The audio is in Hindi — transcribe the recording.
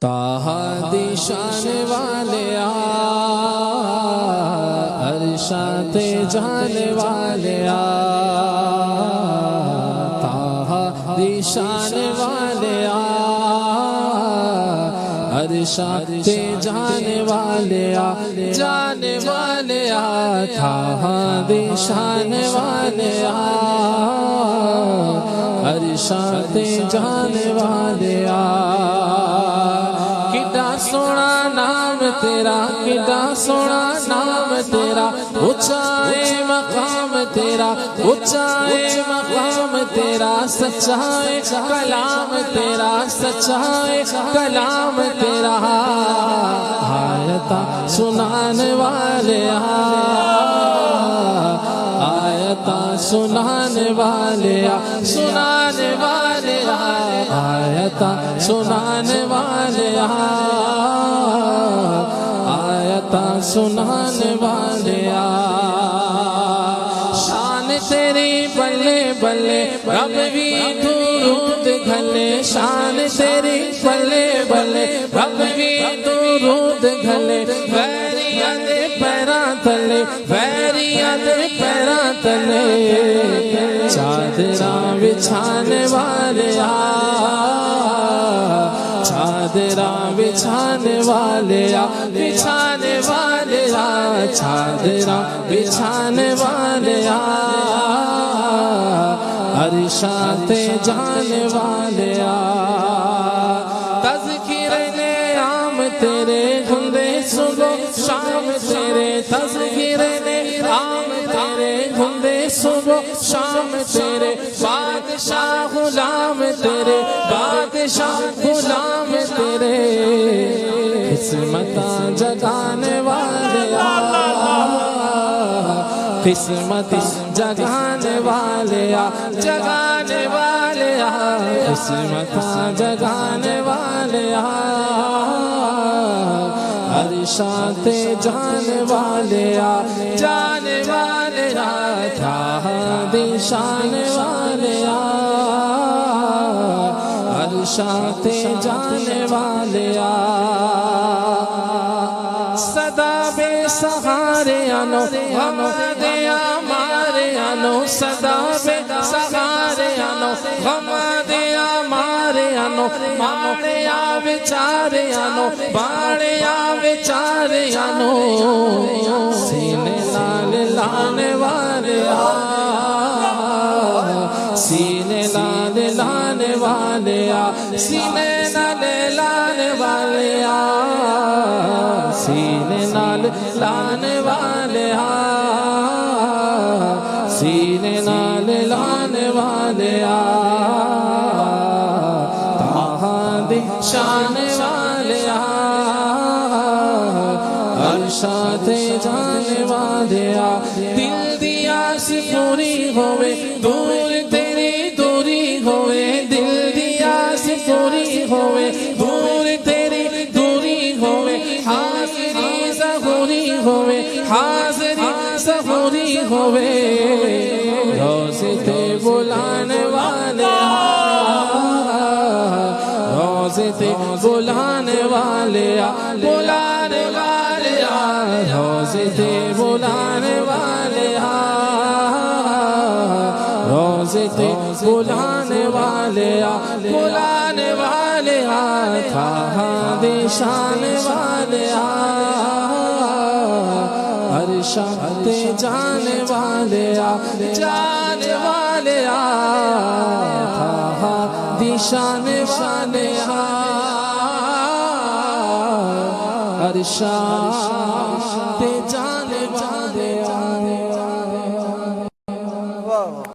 ताहा दिशान वाले अरशाते जाने वाले ताहा दिशान वाले अरशाते जाने वाले ताहा दिशान वाले अरशाते जाने वाले कितना सोना नाम तेरा, कितना सोना नाम तेरा, ऊंचाए मकाम तेरा, ऊंचाए मकाम तेरा, सच्चाए कलाम तेरा, सच्चाए कलाम तेरा। आयता सुनाने वाले आयता सुनाने वाले सुनाने वाले आयता सुनाने वाले आयता सुनाने वाले शान तेरी बल्ले बल्ले रब भी दुरूद घले, शान तेरी बल्ले बल्ले रब भी दुरूद घले, वैरिया दे पैरा तले, वैरिया दे पैरा तले, चादरा बिछाने वाले चादरा बिछाने वाले बिछाने वाले चादरा बिछाने वाले अरशाते जाने वाले तज़किरे ने आम तेरे गुंदे सुबह शाम तेरे, तज़किरे ने आम तेरे गुंदे सुबह शाम तेरे, बादशाह गुलाम तेरे, बादशाह गुलाम तेरे, किस्मत जगाने वाले किस्मत जगाने वाले जगाने वाले किस्मत जगाने वाले अरशाते जाने वाले ताहा दिशाने वाले अरशाते जाने वाले सदा बेसहारे आनो हम दिया मारे आनो, सदा बेसहारे आनो हम दिया मारे आनो, मारे आ विचारे आनो, बाड़े आ विचारे आनो, सीने लाल लाने वाले सीने लाल लाने वाले सीने लाल लाने वाले सीने नाल लाने वाले सीने नाल लाने वाले ताहा दिशाने वाले अरशाते जाने वाले दिल दिया से पूरी होवे दूर तेरी दूरी होवे, दिल दिया से पूरी होवे दूर तेरी दूरी होवे, हाज़री ज़हूरी होवे हाज़री ज़हूरी होवे, रोज़े ते बुलाने वाले रोज़े ते बुलाने वाले बुलाने वाले रोज़े ते बुलाने वाले रोज़े ते बुलाने वाले बुलाने वाले ताहा दिशाने वाले अरशाते जाने वाले ताहा दिशाने वाले अरशाते जाने वाले